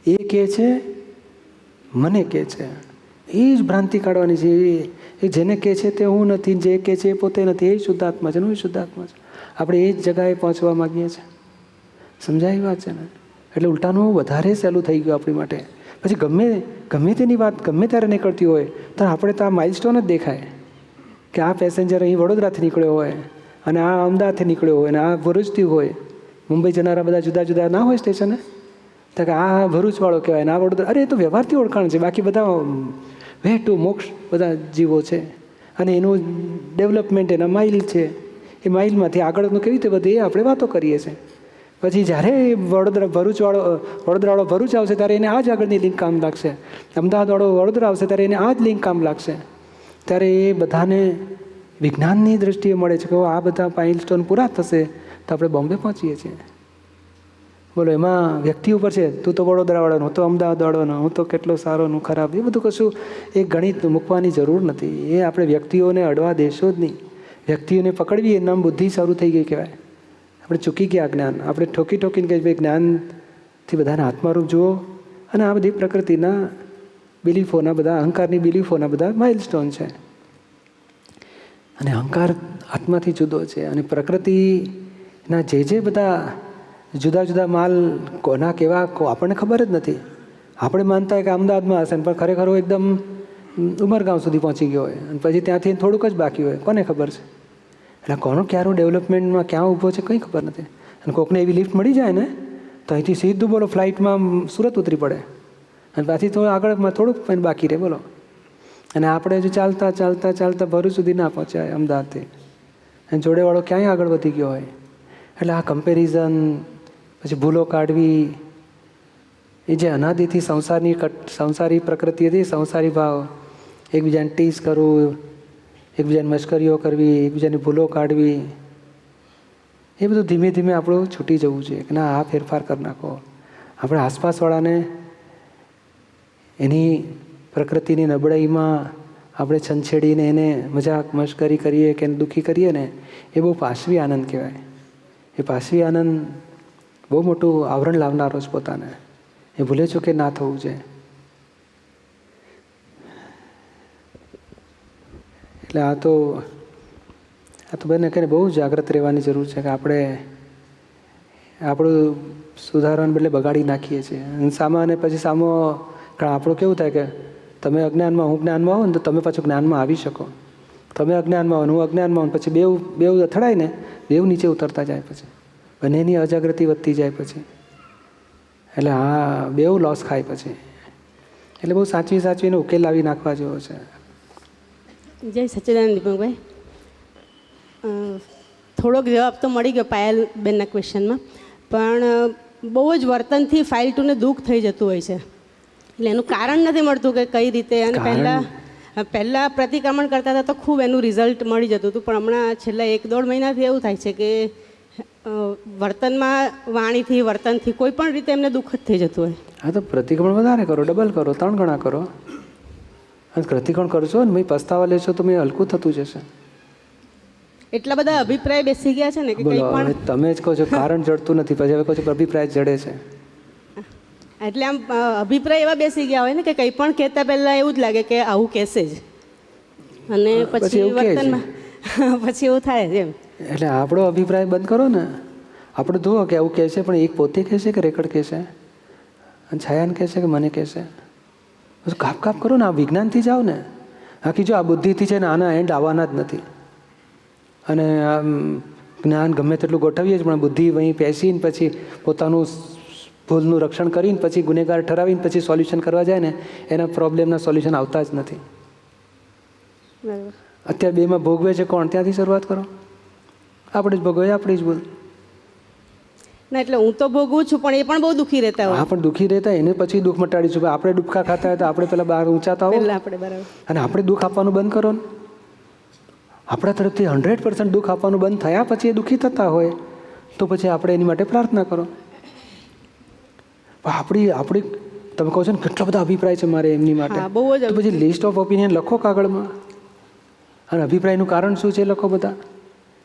એ કહે છે, મને કહે છે. એ જ ભ્રાંતિ કાઢવાની છે. એ જેને કહે છે તે હું નથી, જે કહે છે એ પોતે નથી. એ શુદ્ધાત્મા છે, હું શુદ્ધાત્મા છું. આપણે એ જ જગાએ પહોંચવા માગીએ છીએ. સમજાય વાત છે ને? એટલે ઉલટાનું વધારે સહેલું થઈ ગયું આપણી માટે. પછી ગમે તેની વાત ગમે ત્યારે નીકળતી હોય તો આપણે તો આ માઇલસ્ટોન જ દેખાય કે આ પેસેન્જર અહીં વડોદરાથી નીકળ્યો હોય અને આ અમદાવાદથી નીકળ્યો હોય અને આ ભરૂચથી હોય. મુંબઈ જનારા બધા જુદા જુદા ના હોય સ્ટેશને, તો કે આ ભરૂચવાળો કહેવાય ને આ વડોદરા. અરે એ તો વ્યવહારથી ઓળખાણ છે, બાકી બધા વે ટુ મોક્ષ બધા જીવો છે. અને એનું ડેવલપમેન્ટ એના માઇલ છે. એ માઇલમાંથી આગળનું કેવી રીતે વધે એ આપણે વાતો કરીએ છીએ. પછી જ્યારે વડોદરાવાળો ભરૂચ આવશે ત્યારે એને આ જ આગળની લિંક કામ લાગશે. અમદાવાદવાળો વડોદરા આવશે ત્યારે એને આ જ લિંક કામ લાગશે. ત્યારે એ બધાને વિજ્ઞાનની દૃષ્ટિએ મળે છે કે આ બધા માઇલસ્ટોન પૂરા થશે તો આપણે બોમ્બે પહોંચીએ છીએ. બોલો, એમાં વ્યક્તિ ઉપર છે. તું તો વડોદરાવાળાનો, હું તો અમદાવાદવાળાનો, હું તો કેટલો સારો, હું ખરાબ, એ બધું કશું એ ગણિત મૂકવાની જરૂર નથી. એ આપણે વ્યક્તિઓને અડવા દેશો જ નહીં. વ્યક્તિઓને પકડવી એનું નામ બુદ્ધિ શરૂ થઈ ગઈ કહેવાય. આપણે ચૂકી ગયા જ્ઞાન. આપણે ઠોકીને કહીએ ભાઈ જ્ઞાનથી બધાને આત્મારૂપ જુઓ. અને આ બધી પ્રકૃતિના બિલીફોના બધા અહંકારની બિલીફોના બધા માઇલસ્ટોન છે. અને અહંકાર આત્માથી જુદો છે. અને પ્રકૃતિના જે બધા જુદા જુદા માલ કોના કેવા આપણને ખબર જ નથી. આપણે માનતા હોય કે અમદાવાદમાં હશે પણ ખરેખર એકદમ ઉમરગાંવ સુધી પહોંચી ગયો હોય અને પછી ત્યાંથી થોડુંક જ બાકી હોય. કોને ખબર છે? એટલે કોનું ક્યારું ડેવલપમેન્ટમાં ક્યાં ઊભો છે કંઈ ખબર નથી. અને કોકને એવી લિફ્ટ મળી જાય ને તો અહીંથી સીધું બોલો ફ્લાઇટમાં સુરત ઉતરી પડે અને પાછી તો આગળમાં થોડુંક બાકી રહે. બોલો. અને આપણે હજુ ચાલતા ચાલતા ચાલતા ભરૂચ સુધી ના પહોંચાય અમદાવાદથી. અને જોડેવાળો ક્યાંય આગળ વધી ગયો હોય. એટલે આ કમ્પેરિઝન, પછી ભૂલો કાઢવી, એ જે અનાદિથી સંસારી પ્રકૃતિ હતી, સંસારી ભાવ, એકબીજાને ટીઝ કરવું, એકબીજાને મશ્કરીઓ કરવી, એકબીજાની ભૂલો કાઢવી, એ બધું ધીમે ધીમે આપણું છૂટી જવું જોઈએ કે ના, આ ફેરફાર કરી નાખો. આપણે આસપાસવાળાને એની પ્રકૃતિની નબળાઈમાં આપણે છંછેડીને એને મજાક મશ્કરી કરીએ કે દુઃખી કરીએ ને, એ બહુ પાશવી આનંદ કહેવાય. એ પાશવી આનંદ બહુ મોટું આવરણ લાવનારો છે પોતાને. એ ભૂલે ચૂકે ના થવું જોઈએ. એટલે આ તો બને કરીને બહુ જાગ્રત રહેવાની જરૂર છે કે આપણે આપણું સુધારવાને બદલે બગાડી નાખીએ છીએ. અને સામાન્ય પછી સામો આપણું કેવું થાય કે તમે અજ્ઞાનમાં, હું જ્ઞાનમાં આવું ને તો તમે પાછું જ્ઞાનમાં આવી શકો. તમે અજ્ઞાનમાં આવો, હું અજ્ઞાનમાં આવું, પછી બેવ અથડાય ને, બેવ નીચે ઉતરતા જાય. પછી બંનેની અજાગૃતિ વધતી જાય પછી. એટલે હા, બેવ લોસ ખાય પછી. એટલે બહુ સાચવીને ઉકેલ લાવી નાખવા જેવો છે. જય સચ્ચિદાનંદ દીપકભાઈ, થોડોક જવાબ તો મળી ગયો પાયલબેનના ક્વેશ્ચનમાં, પણ બહુ જ વર્તનથી ફાઇલ ટુને દુઃખ થઈ જતું હોય છે. એટલે એનું કારણ નથી મળતું કે કઈ રીતે. અને પહેલાં પ્રતિક્રમણ કરતા હતા તો ખૂબ એનું રિઝલ્ટ મળી જતું હતું, પણ હમણાં છેલ્લા 1-1.5 મહિનાથી એવું થાય છે કે વર્તનમાં, વાણીથી, વર્તનથી કોઈ પણ રીતે એમને દુઃખ જ થઈ જતું હોય. હા, તો પ્રતિક્રમણ વધારે કરો, ડબલ કરો, 3 ગણા કરો. અને પ્રતિક્રમણ કરશો ને ભાઈ, પસ્તાવા લેશો તો મેં હલકું થતું જશે. એટલા બધા અભિપ્રાય બેસી ગયા છે ને કે કંઈ પણ તમે જ કહો છો કારણ જડતું નથી, પછી હવે કહો છો કે અભિપ્રાય જડે છે. એટલે આમ અભિપ્રાય એવા બેસી ગયા હોય ને કે કંઈ પણ કહેતા પહેલાં એવું જ લાગે કે આવું કહેશે જ, અને પછી વર્તનમાં પછી એવું થાય જ એમ. એટલે આપણો અભિપ્રાય બંધ કરો ને. આપણે જુઓ કે આવું કહેશે, પણ એક પોતે કહેશે કે રેકર્ડ કહેશે, અને છાયાને કહેશે કે મને કહેશે. કાપ કરો ને. આ વિજ્ઞાનથી જાઓ ને. બાકી જો આ બુદ્ધિથી છે ને, આના એન્ડ આવવાના જ નથી. અને જ્ઞાન ગમે તેટલું ગોઠવીએ જ, પણ બુદ્ધિ વहीं પેસીને પછી પોતાનું ભૂલનું રક્ષણ કરીને પછી ગુનેગાર ઠરાવીને પછી સોલ્યુશન કરવા જાય ને, એના પ્રોબ્લેમના સોલ્યુશન આવતા જ નથી. અત્યારે બેમાં ભોગવે છે કોણ? ત્યાંથી શરૂઆત કરો. આપણે જ ભોગવે, આપણી જ ભૂલ. ના, એટલે હું તો ભોગવું છું, પણ એ પણ બહુ દુઃખી રહેતા હોય. હા, પણ દુઃખી રહેતા એને પછી દુઃખ મટાડીશું. આપણે ડૂબકા ખાતા હોય તો આપણે પેલા બહાર ઊંચાતા હોય આપણે, બરાબર. અને આપણે દુઃખ આપવાનું બંધ કરો ને. આપણા તરફથી 100% દુઃખ આપવાનું બંધ થયા પછી એ દુઃખી થતા હોય તો પછી આપણે એની માટે પ્રાર્થના કરો. આપણી તમે કહો છો ને કેટલા બધા અભિપ્રાય છે મારે એમની માટે, તો પછી લિસ્ટ ઓફ ઓપિનિયન લખો કાગળમાં. અને અભિપ્રાયનું કારણ શું છે લખો બધા.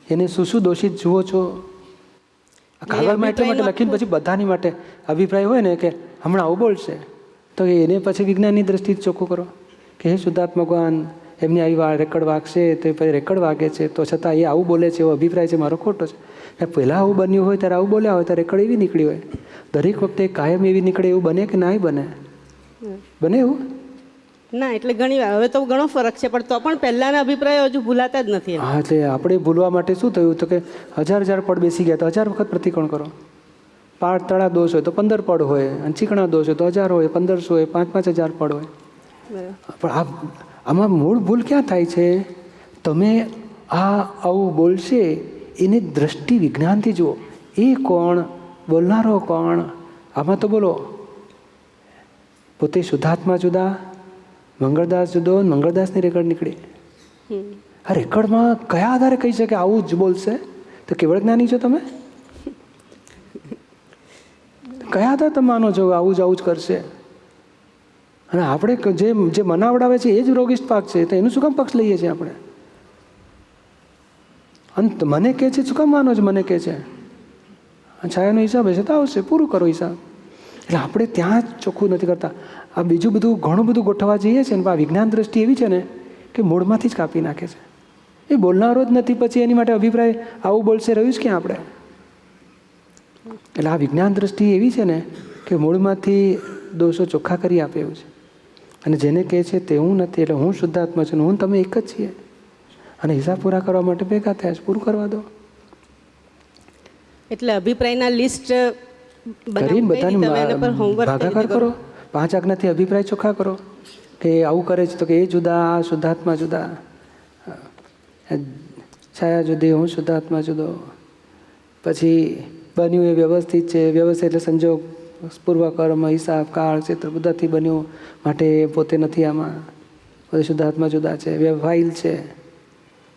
એને શું દોષિત જુઓ છો કાગળમાં. એટલા માટે લખીને પછી બધાની માટે અભિપ્રાય હોય ને કે હમણાં આવું બોલશે, તો એને પછી વિજ્ઞાનની દ્રષ્ટિથી ચોખ્ખું કરો કે હે શુદ્ધાત્મા ભગવાન, એમની આવી રેકર્ડ વાગશે તો એ પછી રેકર્ડ વાગે છે, તો છતાં એ આવું બોલે છે એવો અભિપ્રાય છે મારો ખોટો છે. પહેલાં આવું બન્યું હોય ત્યારે આવું બોલ્યા હોય ત્યારે રેકર્ડ એવી નીકળી હોય. દરેક વખતે કાયમ એવી નીકળે એવું બને કે ના બને? બને એવું ના, એટલે ઘણી વાર હવે તો ઘણો ફરક છે, પણ તો પણ પહેલાના અભિપ્રાયો હજુ ભૂલાતા જ નથી. હા, એટલે આપણે ભૂલવા માટે શું થયું તો કે 1000 પડ બેસી ગયા તો 1000 વખત પ્રતિક્રમણ કરો. પાળ તળા દોષ હોય તો 15 પડ હોય, અને ચીકણા દોષ હોય તો 1000 હોય, 1500 હોય, 5-5000 પડ હોય. પણ આમાં મૂળ ભૂલ ક્યાં થાય છે? તમે આવું બોલશે એની દ્રષ્ટિ વિજ્ઞાનથી જુઓ. એ કોણ? બોલનારો કોણ? આમાં તો બોલો પોતે શુદ્ધાત્મા જુદા, મંગળદાસ જુદો, મંગળદાસની રેકર્ડ નીકળી. આ રેકર્ડમાં કયા આધારે કહી શકે આવું જ બોલશે? તો કેવળ જ્ઞાની છો તમે? કયા આધારે તમે માનો છો આવું જ કરશે? અને આપણે જે મનાવડાવે છે એ જ રોગિષ્ટ પાક છે, તો એનું શું કામ પક્ષ લઈએ છીએ આપણે? અંત મને કહે છે, શું કામ માનો છો મને કહે છે? છાયાનો હિસાબ હશે તો આવશે, પૂરું કરો હિસાબ. એટલે આપણે ત્યાં જ ચોખ્ખું નથી કરતા. આ બીજું બધું ઘણું બધું ગોઠવવા જઈએ છીએ ને, આ વિજ્ઞાન દ્રષ્ટિ એવી છે ને કે મૂળમાંથી જ કાપી નાખે છે. એ બોલનારો જ નથી, પછી એની માટે અભિપ્રાય આવું બોલશે રહ્યું જ ક્યાં આપણે? એટલે આ વિજ્ઞાન દ્રષ્ટિ એવી છે ને કે મૂળમાંથી દોષો ચોખ્ખા કરી આપે એવું છે. અને જેને કહે છે તે હું નથી, એટલે હું શુદ્ધાત્મા છું, હું તમે એક જ છીએ. અને હિસાબ પૂરા કરવા માટે ભેગા થયા છે, પૂરું કરવા દો. એટલે અભિપ્રાયના લિસ્ટ કરીને બધાને ભાગાકાર કરો. 5 આજ્ઞાથી અભિપ્રાય ચોખ્ખા કરો કે આવું કરે છે તો કે એ જુદા, શુદ્ધાત્મા જુદા, છાયા જુદી, હું શુદ્ધાત્મા જુદો. પછી બન્યું એ વ્યવસ્થિત છે, વ્યવસ્થિત એટલે સંજોગ, પૂર્વકર્મ, હિસાબ, કાળ, ક્ષેત્ર બધાથી બન્યું, માટે પોતે નથી આમાં, પોતે શુદ્ધાત્મા જુદા છે. ફાઇલ છે,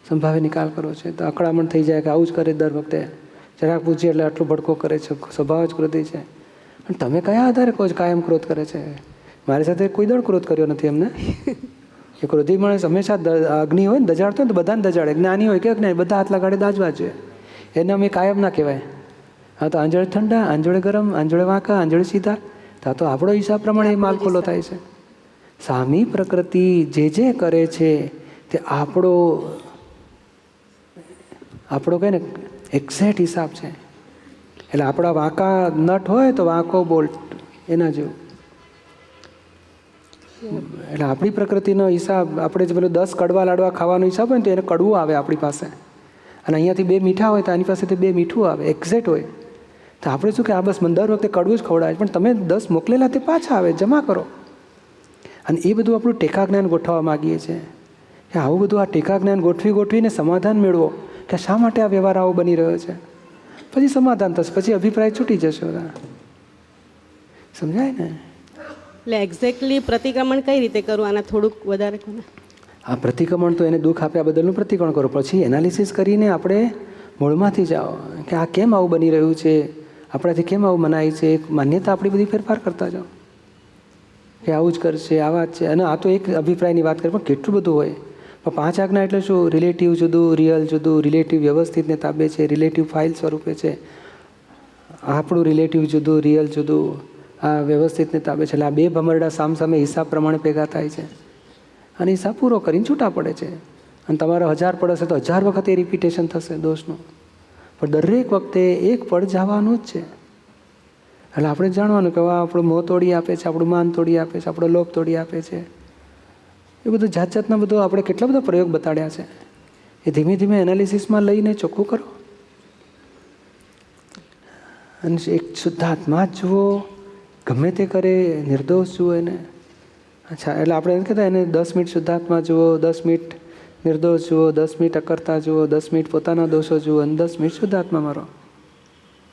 સંભાવે નિકાલ કરો છે. તો અકળામણ થઈ જાય કે આવું જ કરે દર વખતે, જરાક પૂછીએ એટલે આટલો ભડકો કરે છે, સ્વભાવ જ ક્રોધી છે. અને તમે કયા આધારે કહો છો કાયમ ક્રોધ કરે છે? મારી સાથે કોઈ દળ ક્રોધ કર્યો નથી એમને. એ ક્રોધી માણસ હંમેશા અગ્નિ હોય ને દજાડતો હોય ને તો બધાને દજાડે. જ્ઞાની હોય કે અજ્ઞાની, બધા હાથ લગાડે દાજવા જોઈએ. એને અમે કાયમ ના કહેવાય. હા, તો આંજળે ઠંડા, આંજોળે ગરમ, આંજોળે વાંકા, આંજોળે સીધા. તો આપણો હિસાબ પ્રમાણે એ માલ ખોલો થાય છે. સામી પ્રકૃતિ જે કરે છે તે આપણો કહે ને એક્ઝેક્ટ હિસાબ છે. એટલે આપણા વાંકા નટ હોય તો વાંકો બોલ્ટ એના જેવું. એટલે આપણી પ્રકૃતિનો હિસાબ, આપણે જે પેલું 10 કડવા લાડવા ખાવાનો હિસાબ હોય ને તો એને કડવું આવે આપણી પાસે, અને અહીંયાથી 2 મીઠા હોય તો આની પાસેથી 2 મીઠું આવે, એક્ઝેક્ટ હોય. તો આપણે શું કે આ બસ મને દર વખતે કડવું જ ખવડાવે, પણ તમે 10 મોકલેલા તે પાછા આવે, જમા કરો. અને એ બધું આપણું ટેકા જ્ઞાન ગોઠવવા માગીએ છીએ કે આવું બધું આ ટેકા જ્ઞાન ગોઠવીને સમાધાન મેળવો કે શા માટે આ વ્યવહાર આવો બની રહ્યો છે. પછી સમાધાન થશે, પછી અભિપ્રાય છૂટી જશે બધા. સમજાય ને? એટલે એક્ઝેક્ટલી પ્રતિક્રમણ કઈ રીતે કરવું, આના થોડુંક વધારે કહો. આ પ્રતિક્રમણ તો એને દુઃખ આપ્યા બદલનું પ્રતિક્રમણ કરો. પછી એનાલિસિસ કરીને આપણે મૂળમાંથી જાઓ કે આ કેમ આવું બની રહ્યું છે, આપણાથી કેમ આવું મનાય છે. માન્યતા આપણી બધી ફેરફાર કરતા જાઓ કે આવું જ કરશે, આવા જ છે. અને આ તો એક અભિપ્રાયની વાત કરીએ, પણ કેટલું બધું હોય. પણ 5 આજ્ઞા એટલે શું? રિલેટિવ જુદું, રિયલ જુદું. રિલેટિવ વ્યવસ્થિતને તાબે છે, રિલેટિવ ફાઇલ સ્વરૂપે છે. આપણું રિલેટિવ જુદું, રિયલ જુદું, આ વ્યવસ્થિતને તાબે છે. એટલે આ 2 ભમરડા સામસામે હિસાબ પ્રમાણે ભેગા થાય છે અને હિસાબ પૂરો કરીને છૂટા પડે છે. અને તમારો 1000 પડ હશે તો 1000 વખત એ રિપીટેશન થશે દોષનું, પણ દરેક વખતે એક પડ જવાનું જ છે. એટલે આપણે જાણવાનું કે આપણું મોં તોડી આપે છે, આપણું માન તોડી આપે છે, આપણો લોભ તોડી આપે છે. એ બધું જાતના બધું આપણે કેટલા બધા પ્રયોગ બતાડ્યા છે. એ ધીમે ધીમે એનાલિસિસમાં લઈને ચોખ્ખું કરો. અને એક શુદ્ધાત્મા જ જુઓ, ગમે તે કરે નિર્દોષ જુઓ એને. અચ્છા, એટલે આપણે એમ કહેતા એને 10 મિનિટ શુદ્ધાત્મા જુઓ, 10 મિનિટ નિર્દોષ જુઓ, 10 મિનિટ અકર્તા જુઓ, 10 મિનિટ પોતાના દોષો જુઓ, અને 10 મિનિટ શુદ્ધાત્મા મારો.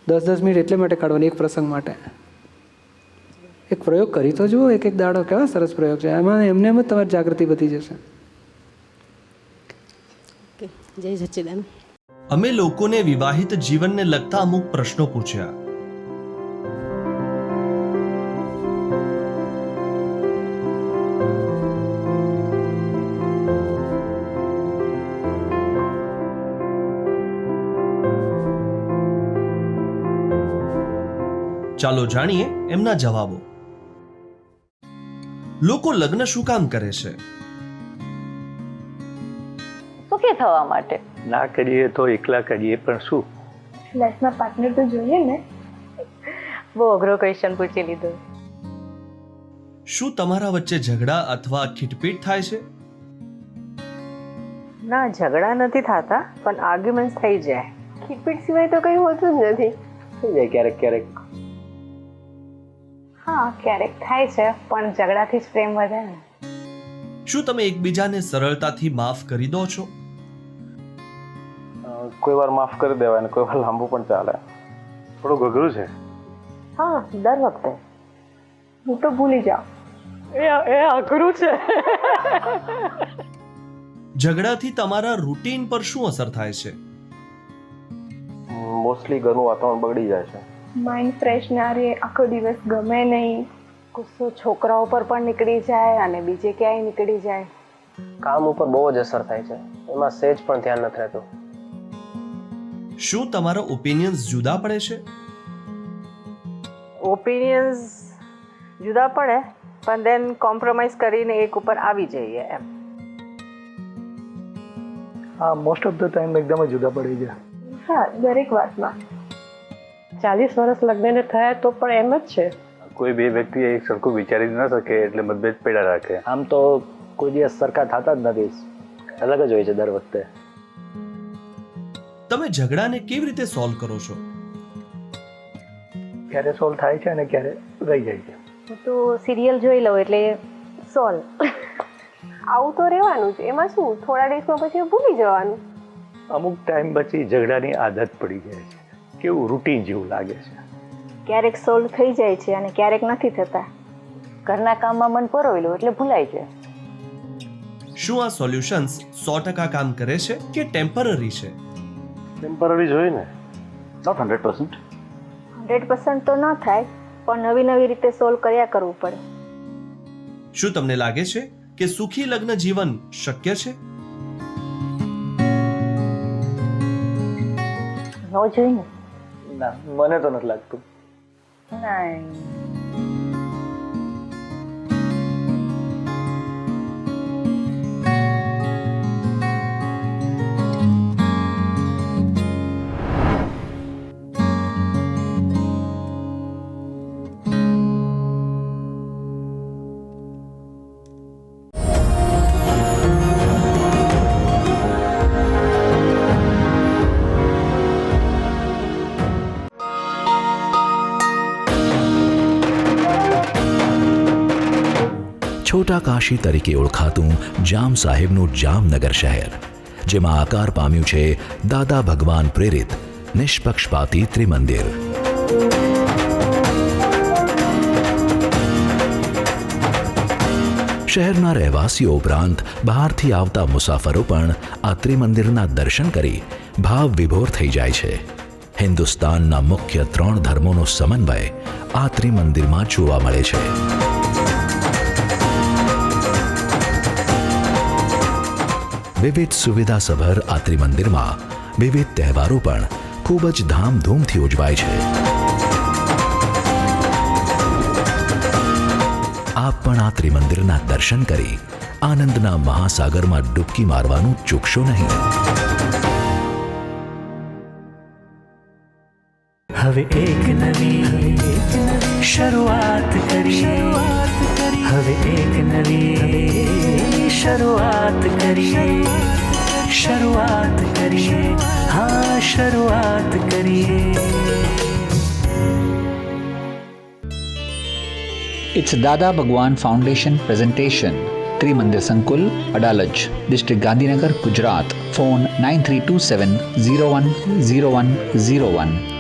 10 મિનિટ એટલે માટે કાઢવાની, એક પ્રસંગ માટે. એક પ્રયોગ કરી તો જુઓ, એક દાડો. કેવા સરસ પ્રયોગ છે. એમાં એમને એમ જ તમારી જાગૃતિ વધી જશે. જય સચ્ચિદાનંદ. અમે લોકોને વિવાહિત જીવનને લગતા અમુક પ્રશ્નો પૂછ્યા. ચાલો જાણીએ એમના જવાબો. લોકો લગ્ન શું કામ કરે છે? સુખી થવા માટે. ના કરીએ તો એકલા કરીએ પણ શું? લાઈફમાં પાર્ટનર તો જોઈએ ને. બહુ અઘરો ક્વેશ્ચન પૂછી લીધો. શું તમારા વચ્ચે ઝઘડા અથવા ખીટપીટ થાય છે? ના, ઝઘડા નથી થતા, પણ આર્ગ્યુમેન્ટ્સ થઈ જાય. ખીટપીટ સિવાય તો કંઈ હોતું જ નથી. થઈ જાય ક્યારેક ક્યારેક. હા, ક્યારેક થાય છે, પણ ઝઘડાથી જ પ્રેમ વધે ને. શું તમે એકબીજાને સરળતાથી માફ કરી દો છો? કોઈ વાર માફ કરી દેવાય ને કોઈ વાર લાંબુ પણ ચાલે. થોડું અઘરું છે. હા, દર વખતે. હું તો ભૂલી જાઉં. એ અઘરું છે. ઝઘડાથી તમારા રૂટીન પર શું અસર થાય છે? મોસ્ટલી ઘરનું વાતાવરણ બગડી જાય છે. માઇન્ડ ફ્રેશ ના રહે, આખો દિવસ ગમે નહીં. ગુસ્સો છોકરાઓ પર પણ નીકળી જાય અને બીજે ક્યાંય નીકળી જાય. કામ ઉપર બહુ જ અસર થાય છે, એમાં સહેજ પણ ધ્યાન નથી રહેતું. શું તમારા ઓપિનિયન્સ જુદા પડે છે? ઓપિનિયન્સ જુદા પડે, પણ દેન કોમ્પ્રોમાઇઝ કરીને એક ઉપર આવી જઈએ એમ. હા, મોસ્ટ ઓફ ધ ટાઈમ એકદમ જ જુદા પડી ગયા. હા, દરેક વાતમાં. 40 વર્ષ લગ્નને થયા તો પણ એમ જ છે. કોઈ બે વ્યક્તિ એક સરખું વિચારી જ ન શકે એટલે મતભેદ પડ્યા રાખે. આમ તો કોઈ દિવસ સરખા થતા જ નથી, અલગ જ હોય છે દર વખતે. તમે ઝઘડાને કેવી રીતે સોલ્વ કરો છો? ક્યારે સોલ્વ થાય છે અને ક્યારે રહી જાય છે. હું તો સિરિયલ જોઈ લઉં એટલે સોલ્વ. આવું તો રહેવાનું જ, એમાં શું, થોડા ડેઝમાં પછી ભૂલી જવાનું. અમુક ટાઈમ પછી ઝઘડાની આદત પડી જાય છે, કેવું રૂટીન જેવું લાગે છે. ક્યારેક સોલ્વ થઈ જાય છે અને ક્યારેક નથી થતા. ઘરના કામમાં મન પરોવેલું એટલે ભૂલાઈ જાય. શું આ સોલ્યુશન્સ 100% કામ કરે છે કે ટેમ્પરરી છે? ટેમ્પરરી જોઈએ ને, નોટ 100%. 100% તો ન થાય, પણ નવી નવી રીતે સોલ્વ કર્યા કરવું પડે. શું તમને લાગે છે કે સુખી લગ્ન જીવન શક્ય છે? ન જોઈને. ના, મને તો નથી લાગતું. નહીં. છોટા કાશી તરીકે ઓળખાતું જામ સાહેબનું જામનગર શહેર, જેમાં આકાર પામ્યું છે દાદા ભગવાન પ્રેરિત નિષ્પક્ષપાતી ત્રિમંદિર. શહેરના રહેવાસીઓ ઉપરાંત બહારથી આવતા મુસાફરો પણ આ ત્રિમંદિરના દર્શન કરી ભાવ વિભોર થઈ જાય છે. હિન્દુસ્તાનના મુખ્ય 3 ધર્મોનો સમન્વય આ ત્રિમંદિરમાં જોવા મળે છે. વિવિધ સુવિધાસભર આ ત્રિમંદિરમાં વિવિધ તહેવારો પણ ખૂબ જ ધામધૂમથી ઉજવાય છે. આપ પણ આ ત્રિમંદિરના દર્શન કરી આનંદના મહાસાગરમાં ડૂબકી મારવાનું ચૂકશો નહીં. હવે એક નવી શરૂઆત કરીએ, હવે એક નવી શરૂઆત કરીએ, શરૂઆત કરીએ, હા શરૂઆત કરીએ. It's Dada Bhagwan Foundation presentation. Trimandir Sankul, Adalaj, District Gandhinagar, Gujarat. Phone 9327 010101.